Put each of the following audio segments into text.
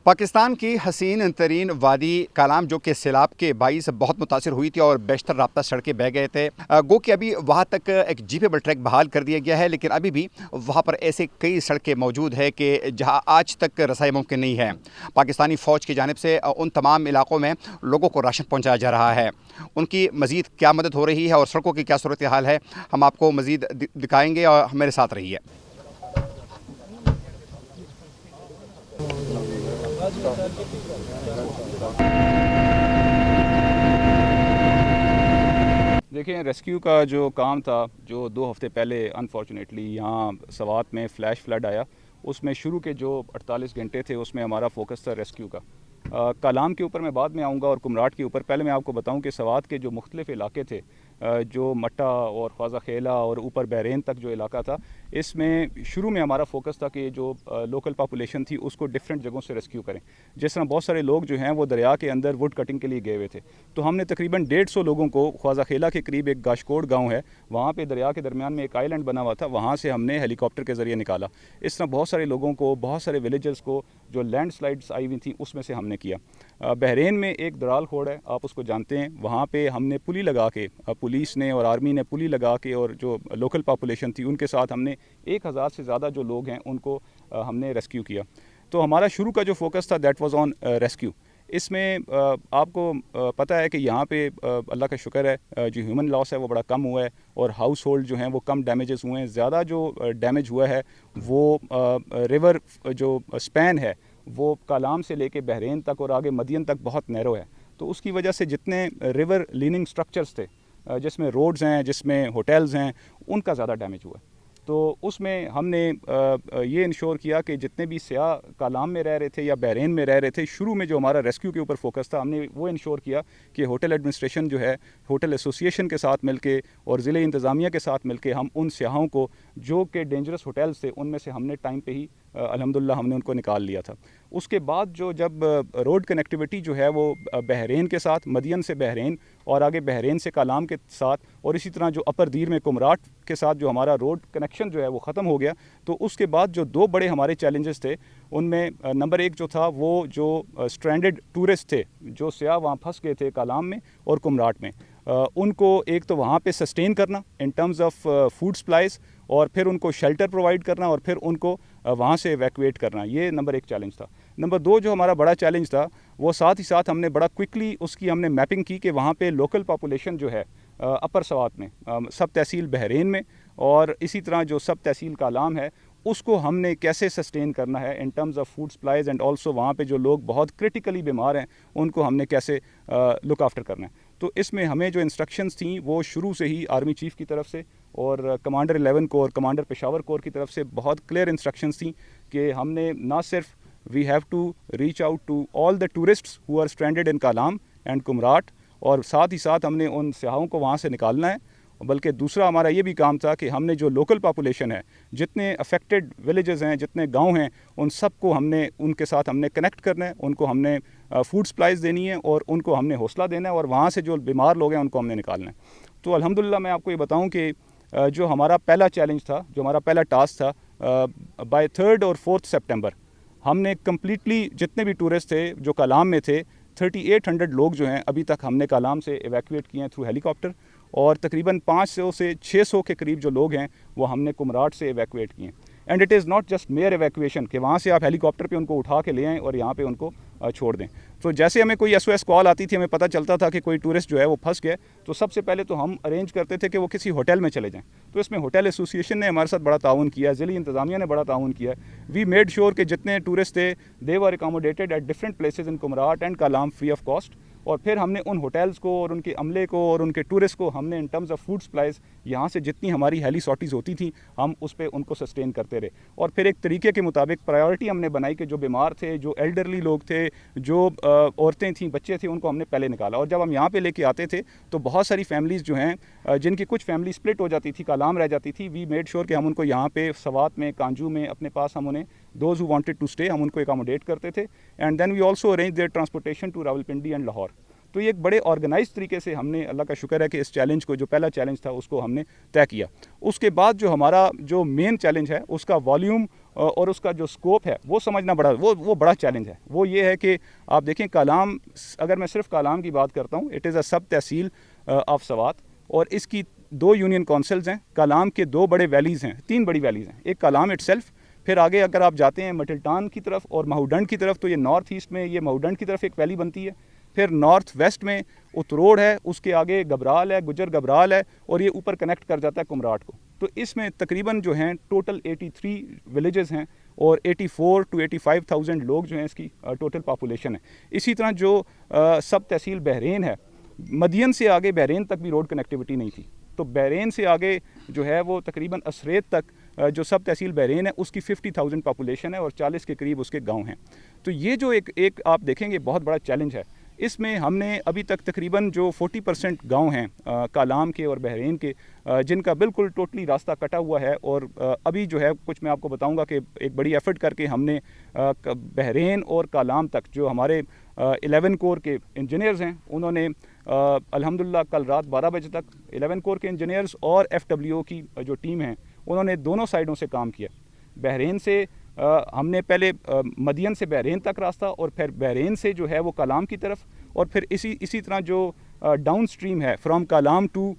پاکستان کی حسین ترین وادی کالام جو کہ سیلاب کے باعث بہت متاثر ہوئی تھی اور بیشتر رابطہ سڑکیں بہہ گئے تھے، گو کہ ابھی وہاں تک ایک جیپیبل ٹریک بحال کر دیا گیا ہے، لیکن ابھی بھی وہاں پر ایسے کئی سڑکیں موجود ہیں کہ جہاں آج تک رسائی ممکن نہیں ہے۔ پاکستانی فوج کی جانب سے ان تمام علاقوں میں لوگوں کو راشن پہنچایا جا رہا ہے۔ ان کی مزید کیا مدد ہو رہی ہے اور سڑکوں کی کیا صورتحال ہے، ہم آپ کو مزید دکھائیں گے اور میرے ساتھ رہیے۔ دیکھیں، ریسکیو کا جو کام تھا، جو 2 ہفتے پہلے انفارچونیٹلی یہاں سوات میں فلیش فلڈ آیا، اس میں شروع کے جو 48 گھنٹے تھے اس میں ہمارا فوکس تھا ریسکیو کا۔ کالام کے اوپر میں بعد میں آؤں گا اور کمراٹ کے اوپر۔ پہلے میں آپ کو بتاؤں کہ سوات کے جو مختلف علاقے تھے، جو مٹا اور خوازہ خیلہ اور اوپر بحرین تک جو علاقہ تھا، اس میں شروع میں ہمارا فوکس تھا کہ جو لوکل پاپولیشن تھی اس کو ڈیفرنٹ جگہوں سے ریسکیو کریں۔ جس طرح بہت سارے لوگ جو ہیں وہ دریا کے اندر ووڈ کٹنگ کے لیے گئے ہوئے تھے، تو ہم نے تقریباً 150 لوگوں کو خوازہ خیلہ کے قریب ایک گاشکوڑ گاؤں ہے، وہاں پہ دریا کے درمیان میں ایک آئی لینڈ بنا ہوا تھا، وہاں سے ہم نے ہیلی کاپٹر کے ذریعے نکالا۔ اس طرح بہت سارے لوگوں کو، بہت سارے ولیجرز کو جو لینڈ سلائڈز آئی ہوئی تھیں اس میں سے ہم نے کیا۔ بحرین میں ایک درال کھوڑ ہے، آپ اس کو جانتے ہیں، وہاں پہ ہم نے پلی لگا کے، پولیس نے اور آرمی نے پلی لگا کے، اور جو لوکل پاپولیشن تھی ان کے ساتھ ہم نے 1000 سے زیادہ جو لوگ ہیں ان کو ہم نے ریسکیو کیا۔ تو ہمارا شروع کا جو فوکس تھا دیٹ واز آن ریسکیو۔ اس میں آپ کو پتہ ہے کہ یہاں پہ اللہ کا شکر ہے جو ہیومن لاس ہے وہ بڑا کم ہوا ہے، اور ہاؤس ہولڈ جو ہیں وہ کم ڈیمیجز ہوئے ہیں۔ زیادہ جو ڈیمیج ہوا ہے وہ ریور جو سپین ہے وہ کالام سے لے کے بحرین تک اور آگے مدین تک بہت نیرو ہے، تو اس کی وجہ سے جتنے ریور لیننگ سٹرکچرز تھے، جس میں روڈز ہیں، جس میں ہوٹلز ہیں، ان کا زیادہ ڈیمیج ہوا ہے۔ تو اس میں ہم نے یہ انشور کیا کہ جتنے بھی سیاح کالام میں رہ رہے تھے یا بحرین میں رہ رہے تھے، شروع میں جو ہمارا ریسکیو کے اوپر فوکس تھا، ہم نے وہ انشور کیا کہ ہوٹل ایڈمنسٹریشن جو ہے، ہوٹل ایسوسیشن کے ساتھ مل کے اور ضلع انتظامیہ کے ساتھ مل کے ہم ان سیاحوں کو جو کہ ڈینجرس ہوٹلز تھے ان میں سے ہم نے ٹائم پہ ہی الحمدللہ ہم نے ان کو نکال لیا تھا۔ اس کے بعد جب روڈ کنیکٹیویٹی جو ہے وہ بحرین کے ساتھ، مدین سے بحرین اور آگے بحرین سے کالام کے ساتھ، اور اسی طرح جو اپر دیر میں کمراٹ کے ساتھ جو ہمارا روڈ کنیکشن جو ہے وہ ختم ہو گیا، تو اس کے بعد جو 2 بڑے ہمارے چیلنجز تھے، ان میں نمبر 1 جو تھا وہ جو سٹرینڈڈ ٹورسٹ تھے، جو سیاح وہاں پھنس گئے تھے کالام میں اور کمراٹ میں، ان کو ایک تو وہاں پہ سسٹین کرنا in terms of food supplies, اور پھر ان کو شیلٹر پرووائڈ کرنا، اور پھر ان کو وہاں سے ایویکویٹ کرنا۔ یہ نمبر 1 چیلنج تھا۔ نمبر 2 جو ہمارا بڑا چیلنج تھا، وہ ساتھ ہی ساتھ ہم نے بڑا کوئکلی اس کی ہم نے میپنگ کی کہ وہاں پہ لوکل پاپولیشن جو ہے اپر سوات میں، سب تحصیل بحرین میں اور اسی طرح جو سب تحصیل کالام ہے، اس کو ہم نے کیسے سسٹین کرنا ہے in terms of food supplies, and also وہاں پہ جو لوگ بہت کرٹیکلی بیمار ہیں ان کو ہم نے کیسے لک آفٹر کرنا ہے۔ تو اس میں ہمیں جو انسٹرکشنز تھیں وہ شروع سے ہی آرمی چیف کی طرف سے اور کمانڈر 11 کور، کمانڈر پشاور کور کی طرف سے بہت کلیئر انسٹرکشنز تھیں کہ ہم نے نہ صرف we have to reach out to all the tourists who are stranded in Kalam and Kumrat, اور ساتھ ہی ساتھ ہم نے ان سیاحوں کو وہاں سے نکالنا ہے، بلکہ دوسرا ہمارا یہ بھی کام تھا کہ ہم نے جو لوکل پاپولیشن ہے، جتنے افیکٹڈ ولیجز ہیں، جتنے گاؤں ہیں، ان سب کو ہم نے ان کے ساتھ ہم نے کنیکٹ کرنا ہے، ان کو ہم نے فوڈ سپلائز دینی ہے اور ان کو ہم نے حوصلہ دینا ہے، اور وہاں سے جو بیمار لوگ ہیں ان کو ہم نے نکالنا ہے۔ تو الحمدللہ میں آپ کو یہ بتاؤں کہ جو ہمارا پہلا چیلنج تھا، جو ہمارا پہلا ٹاسک تھا، بائی 3 اور 4 سپٹمبر ہم نے کمپلیٹلی جتنے بھی ٹورسٹ تھے جو کالام میں تھے، 3800 لوگ جو ہیں ابھی تک ہم نے کالام سے ایویکویٹ کیے ہیں تھرو ہیلی کاپٹر، اور تقریباً 500 سے 600 کے قریب جو لوگ ہیں وہ ہم نے کمراٹ سے ایویکویٹ کیے ہیں۔ And it is not just mere evacuation کہ وہاں سے آپ ہیلی کاپٹر پہ ان کو اٹھا کے لے آئیں اور یہاں پہ ان کو چھوڑ دیں۔ تو جیسے ہمیں کوئی SOS کال آتی تھی، ہمیں پتہ چلتا تھا کہ کوئی ٹورسٹ جو ہے وہ پھنس گیا، تو سب سے پہلے تو ہم ارینج کرتے تھے کہ وہ کسی ہوٹل میں چلے جائیں۔ تو اس میں ہوٹل ایسوسیشن نے ہمارے ساتھ بڑا تعاون کیا، ضلعی انتظامیہ نے بڑا تعاون کیا۔ وی میڈ شیور کہ جتنے ٹورسٹ تھے they were accommodated at different places in Kumrat and Kalam free of cost, اور پھر ہم نے ان ہوٹلز کو اور ان کے عملے کو اور ان کے ٹورسٹ کو ہم نے in terms of food supplies یہاں سے جتنی ہماری ہیلی سارٹیز ہوتی تھیں ہم اس پہ ان کو سسٹین کرتے رہے، اور پھر ایک طریقے کے مطابق پرائیورٹی ہم نے بنائی کہ جو بیمار تھے، جو ایلڈرلی لوگ تھے، جو عورتیں تھیں، بچے تھے، ان کو ہم نے پہلے نکالا۔ اور جب ہم یہاں پہ لے کے آتے تھے تو بہت ساری فیملیز جو ہیں جن کی کچھ فیملی سپلٹ ہو جاتی تھی، کالام رہ جاتی تھی، وی میڈ شیور کہ ہم ان کو یہاں پہ سوات میں، کانجو میں اپنے پاس ہم انہیں those who wanted to stay ہم ان کو اکاموڈیٹ کرتے تھے، and then we also arrange their transportation to Rawalpindi and Lahore. تو یہ ایک بڑے آرگنائز طریقے سے ہم نے، اللہ کا شکر ہے کہ اس چیلنج کو، جو پہلا چیلنج تھا اس کو ہم نے طے کیا۔ اس کے بعد جو ہمارا جو مین چیلنج ہے اس کا والیوم اور اس کا جو سکوپ ہے وہ سمجھنا وہ بڑا چیلنج ہے. وہ یہ ہے کہ آپ دیکھیں کالام، اگر میں صرف کالام کی بات کرتا ہوں، it is a sub tehsil of Swat, اور اس کی 2 یونین کونسلز ہیں. کالام کے 2 بڑے ویلیز ہیں، 3 بڑی ویلیز ہیں. ایک کالام اٹ سیلف، پھر آگے اگر آپ جاتے ہیں مٹلٹان کی طرف اور مہوڈنڈ کی طرف تو یہ نارتھ ایسٹ میں یہ مہوڈنڈ کی طرف ایک ویلی بنتی ہے. پھر نارتھ ویسٹ میں اتروڑ ہے، اس کے آگے گبرال ہے، گجر گبرال ہے، اور یہ اوپر کنیکٹ کر جاتا ہے کمراٹ کو. تو اس میں تقریباً جو ہیں ٹوٹل 83 ولیجز ہیں اور 84 to 85,000 لوگ جو ہیں اس کی ٹوٹل پاپولیشن ہے. اسی طرح جو سب تحصیل بحرین ہے، مدین سے آگے بحرین تک بھی روڈ کنیکٹیوٹی نہیں تھی. تو بحرین سے آگے جو ہے وہ تقریباً اسریت تک جو سب تحصیل بحرین ہے اس کی 50,000 پاپولیشن ہے اور 40 کے قریب اس کے گاؤں ہیں. تو یہ جو ایک آپ دیکھیں گے بہت بڑا چیلنج ہے. اس میں ہم نے ابھی تک تقریباً جو 40% گاؤں ہیں کالام کے اور بحرین کے، جن کا بالکل ٹوٹلی راستہ کٹا ہوا ہے. اور ابھی جو ہے کچھ میں آپ کو بتاؤں گا کہ ایک بڑی ایفرٹ کر کے ہم نے بحرین اور کالام تک جو ہمارے 11 کور کے انجینئرز ہیں، انہوں نے الحمدللہ کل رات 12 بجے تک 11 کور کے انجینئرز اور FWO کی جو ٹیم ہیں انہوں نے دونوں سائڈوں سے کام کیا. بحرین سے ہم نے پہلے مدین سے بحرین تک راستہ، اور پھر بحرین سے جو ہے وہ کالام کی طرف، اور پھر اسی طرح جو ڈاؤن سٹریم ہے فرام کالام ٹو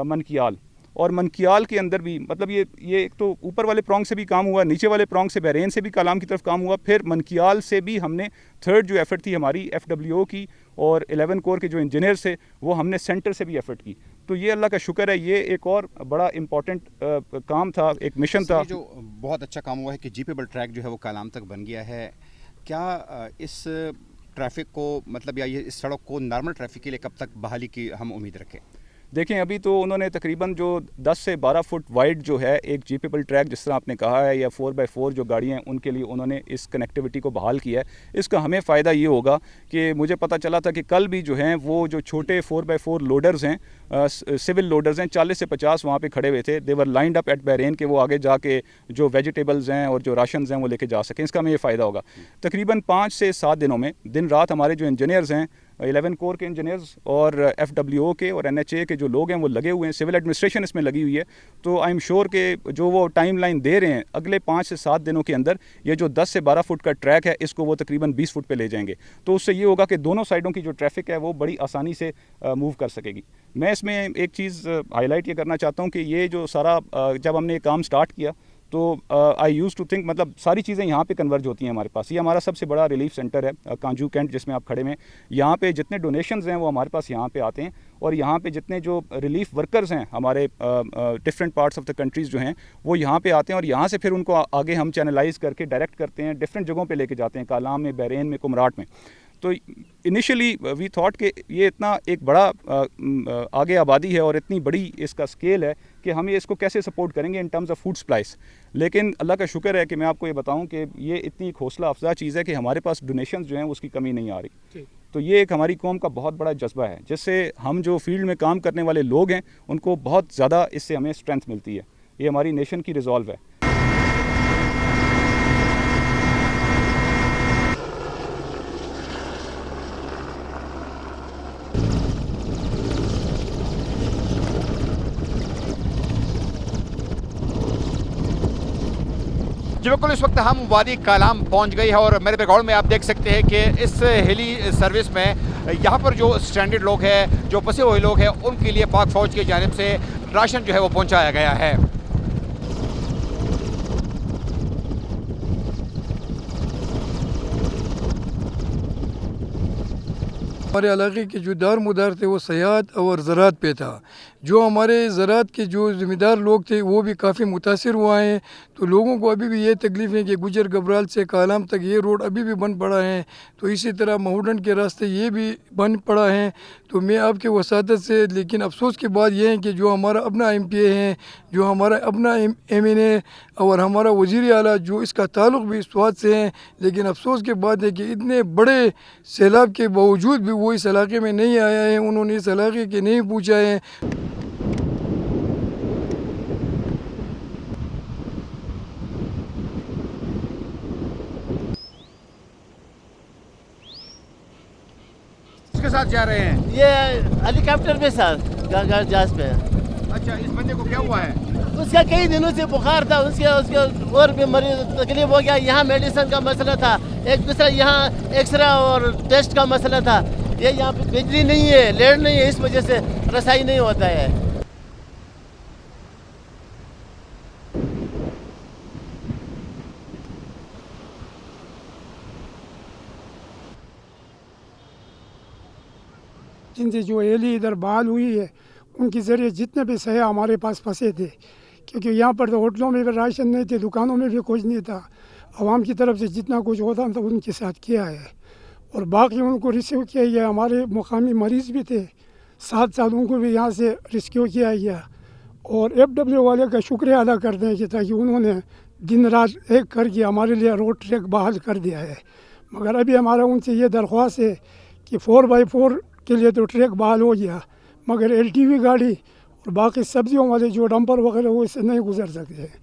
منکیال. اور منکیال کے اندر بھی مطلب یہ ایک تو اوپر والے پرونگ سے بھی کام ہوا، نیچے والے پرونگ سے بحرین سے بھی کالام کی طرف کام ہوا. پھر منکیال سے بھی ہم نے تھرڈ جو ایفرٹ تھی ہماری FWO کی اور 11 کور کے جو انجینئر سے، وہ ہم نے سینٹر سے بھی ایفرٹ کی. تو یہ اللہ کا شکر ہے، یہ ایک اور بڑا امپورٹنٹ کام تھا، ایک مشن تھا. جو بہت اچھا کام ہوا ہے کہ جیپیبل ٹریک جو ہے وہ کالام تک بن گیا ہے. کیا اس ٹریفک کو مطلب یا یہ اس سڑک کو نارمل ٹریفک کے لیے کب تک بحالی کی ہم امید رکھیں؟ دیکھیں ابھی تو انہوں نے تقریباً جو 10 سے 12 فٹ وائڈ جو ہے ایک جیپیبل ٹریک جس طرح آپ نے کہا ہے، یا 4x4 جو گاڑیاں ہیں ان کے لیے انہوں نے اس کنیکٹیوٹی کو بحال کیا ہے. اس کا ہمیں فائدہ یہ ہوگا کہ مجھے پتہ چلا تھا کہ کل بھی جو ہیں وہ جو چھوٹے 4x4 لوڈرز ہیں، سول لوڈرز ہیں، 40 سے 50 وہاں پہ کھڑے ہوئے تھے. They were lined up at Bahrain کہ وہ آگے جا کے جو ویجیٹیبلز ہیں اور جو راشنز ہیں وہ لے کے جا سکیں. اس کا ہمیں یہ فائدہ ہوگا. تقریباً 5 سے 7 دنوں میں دن رات ہمارے جو انجینئرز ہیں، 11 کور کے انجینئرز اور FWO کے اور NHA کے جو لوگ ہیں وہ لگے ہوئے ہیں. سول ایڈمنسٹریشن اس میں لگی ہوئی ہے. تو آئی ایم شیور کہ جو وہ ٹائم لائن دے رہے ہیں اگلے 5 سے 7 دنوں کے اندر یہ جو 10 سے 12 فٹ کا ٹریک ہے اس کو وہ تقریباً 20 فٹ پہ لے جائیں گے. تو اس سے یہ ہوگا کہ دونوں سائڈوں کی جو ٹریفک ہے وہ بڑی آسانی سے موو کر سکے گی. میں اس میں ایک چیز ہائی لائٹ یہ کرنا چاہتا ہوں کہ یہ جو سارا جب ہم نے یہ کام سٹارٹ کیا تو آئی یوز ٹو تھنک مطلب ساری چیزیں یہاں پہ کنورج ہوتی ہیں ہمارے پاس. یہ ہمارا سب سے بڑا ریلیف سینٹر ہے کانجو کینٹ جس میں آپ کھڑے ہیں. یہاں پہ جتنے ڈونیشنز ہیں وہ ہمارے پاس یہاں پہ آتے ہیں، اور یہاں پہ جتنے جو ریلیف ورکرز ہیں ہمارے different parts of the countries جو ہیں وہ یہاں پہ آتے ہیں، اور یہاں سے پھر ان کو آگے ہم چینلائز کر کے ڈائریکٹ کرتے ہیں، ڈفرینٹ جگہوں پہ لے کے جاتے ہیں، کالام میں، بحرین میں، کمراٹ میں. تو انیشلی وی تھاٹ کہ یہ اتنا ایک بڑا آگے آبادی ہے اور اتنی بڑی اس کا اسکیل ہے کہ ہم اس کو کیسے سپورٹ کریں گے in terms of food supplies. لیکن اللہ کا شکر ہے کہ میں آپ کو یہ بتاؤں کہ یہ اتنی ایک حوصلہ افزا چیز ہے کہ ہمارے پاس ڈونیشنز جو ہیں اس کی کمی نہیں آ رہی. تو یہ ایک ہماری قوم کا بہت بڑا جذبہ ہے جس سے ہم جو فیلڈ میں کام کرنے والے لوگ ہیں ان کو بہت زیادہ اس سے ہمیں اسٹرینتھ ملتی ہے. یہ ہماری نیشن کی ریزالو ہے. جی بالکل، اس وقت ہم وادی کالام پہنچ گئی ہے اور میرے بیک گراؤنڈ میں آپ دیکھ سکتے ہیں کہ اس ہیلی سروس میں یہاں پر جو اسٹرینڈڈ لوگ ہیں، جو پھنسے ہوئے لوگ ہیں، ان کے لیے پاک فوج کی جانب سے راشن جو ہے وہ پہنچایا گیا ہے. ہمارے علاقے کے جو دار مدار تھے وہ سیاحت اور زراعت پہ تھا. جو ہمارے زراعت کے جو ذمہ دار لوگ تھے وہ بھی کافی متاثر ہوا ہیں. تو لوگوں کو ابھی بھی یہ تکلیف ہے کہ گجر گبرال سے کالام تک یہ روڈ ابھی بھی بند پڑا ہے. تو اسی طرح مہوڈنڈ کے راستے یہ بھی بند پڑا ہے. تو میں آپ کے وساطت سے، لیکن افسوس کی بات یہ ہے کہ جو ہمارا اپنا MP ہے، جو ہمارا اپنا MN ہے اور ہمارا وزیر اعلیٰ جو اس کا تعلق بھی سوات سے ہے، لیکن افسوس کی بات ہے کہ اتنے بڑے سیلاب کے باوجود بھی وہ اس علاقے میں نہیں آیا ہے. انہوں نے اس علاقے کے نہیں پوچھا ہے. اس کے ساتھ جا رہے ہیں یہ ہیلی کاپٹر میں سر گنگا جہاز پہ. اچھا، اس بندے کو کیا ہوا ہے؟ اس کا کئی دنوں سے بخار تھا، اس کے اور بھی مریض تکلیف ہو گیا. یہاں میڈیسن کا مسئلہ تھا، ایک دوسرا یہاں ایکس رے اور ٹیسٹ کا مسئلہ تھا. یہ یہاں پہ بجلی نہیں ہے، لیٹ نہیں ہے، اس وجہ سے رسائی نہیں ہوتا ہے. جن سے جو ایلی ادھر بحال ہوئی ہے ان کے ذریعے جتنے بھی سیاح ہمارے پاس پھنسے تھے، کیونکہ یہاں پر تو ہوٹلوں میں بھی راشن نہیں تھے، دکانوں میں بھی کچھ نہیں تھا. عوام کی طرف سے جتنا کچھ ہوتا تھا ان کے ساتھ کیا ہے، اور باقی ان کو ریسیو کیا گیا. ہمارے مقامی مریض بھی تھے، ساتھ ان کو بھی یہاں سے ریسکیو کیا گیا. اور FW والے کا شکریہ ادا کرتے ہیں کہ تاکہ انہوں نے دن رات ایک کر کے ہمارے لیے روڈ ٹریک بحال کر دیا ہے. مگر ابھی ہمارا ان سے یہ درخواست ہے کہ 4x4 کے لیے تو ٹریک بحال ہو گیا، مگر LTV گاڑی اور باقی سبزیوں والے جو ڈمپر وغیرہ وہ اس سے نہیں گزر سکتے ہیں.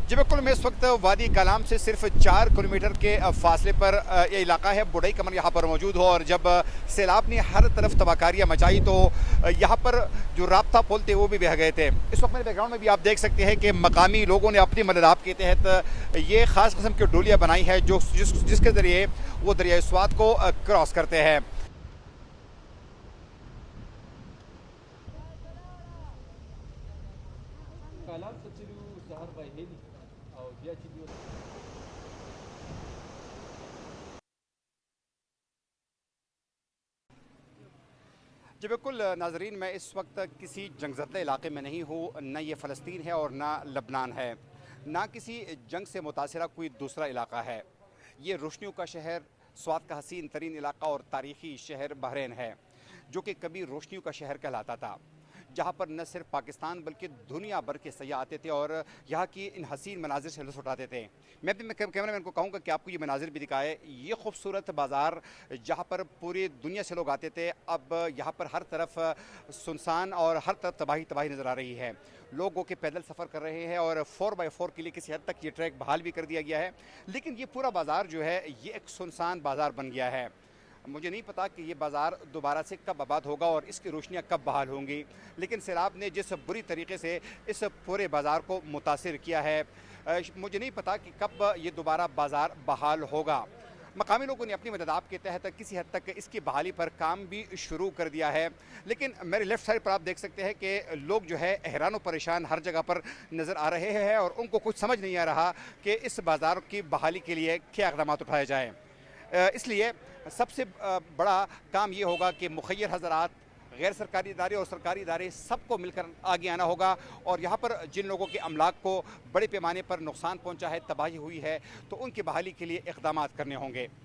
جی بالکل، میں اس وقت وادی کلام سے صرف 4 کلومیٹر کے فاصلے پر یہ علاقہ ہے بوڈئی کمر یہاں پر موجود ہو، اور جب سیلاب نے ہر طرف تباہ کاریاں مچائی تو یہاں پر جو رابطہ پل تھے وہ بھی بہہ گئے تھے. اس وقت میرے بیک گراؤنڈ میں بھی آپ دیکھ سکتے ہیں کہ مقامی لوگوں نے اپنی مدد کے تحت یہ خاص قسم کی ڈولیاں بنائی ہے جس کے ذریعے وہ دریائے سوات کو کراس کرتے ہیں. جی بالکل ناظرین، میں اس وقت کسی جنگ زدہ علاقے میں نہیں ہوں، نہ یہ فلسطین ہے اور نہ لبنان ہے، نہ کسی جنگ سے متاثرہ کوئی دوسرا علاقہ ہے. یہ روشنیوں کا شہر، سوات کا حسین ترین علاقہ اور تاریخی شہر بحرین ہے، جو کہ کبھی روشنیوں کا شہر کہلاتا تھا، جہاں پر نہ صرف پاکستان بلکہ دنیا بھر کے سیاح آتے تھے اور یہاں کی ان حسین مناظر سے لطف اٹھاتے تھے. میں اپنے کیمرہ مین کو کہوں گا کہ آپ کو یہ مناظر بھی دکھائے. یہ خوبصورت بازار جہاں پر پوری دنیا سے لوگ آتے تھے، اب یہاں پر ہر طرف سنسان اور ہر طرف تباہی نظر آ رہی ہے. لوگوں کے پیدل سفر کر رہے ہیں اور 4x4 کے لیے کسی حد تک یہ ٹریک بحال بھی کر دیا گیا ہے، لیکن یہ پورا بازار جو ہے یہ ایک سنسان بازار بن گیا ہے. مجھے نہیں پتا کہ یہ بازار دوبارہ سے کب آباد ہوگا اور اس کی روشنیاں کب بحال ہوں گی، لیکن سیلاب نے جس بری طریقے سے اس پورے بازار کو متاثر کیا ہے، مجھے نہیں پتا کہ کب یہ دوبارہ بازار بحال ہوگا. مقامی لوگوں نے اپنی مدد کے تحت کسی حد تک اس کی بحالی پر کام بھی شروع کر دیا ہے، لیکن میرے لیفٹ سائڈ پر آپ دیکھ سکتے ہیں کہ لوگ جو ہے حیران و پریشان ہر جگہ پر نظر آ رہے ہیں اور ان کو کچھ سمجھ نہیں آ رہا کہ اس بازار کی بحالی کے لیے کیا اقدامات اٹھائے جائیں. اس لیے سب سے بڑا کام یہ ہوگا کہ مخیر حضرات، غیر سرکاری ادارے اور سرکاری ادارے سب کو مل کر آگے آنا ہوگا، اور یہاں پر جن لوگوں کے املاک کو بڑے پیمانے پر نقصان پہنچا ہے، تباہی ہوئی ہے، تو ان کی بحالی کے لیے اقدامات کرنے ہوں گے.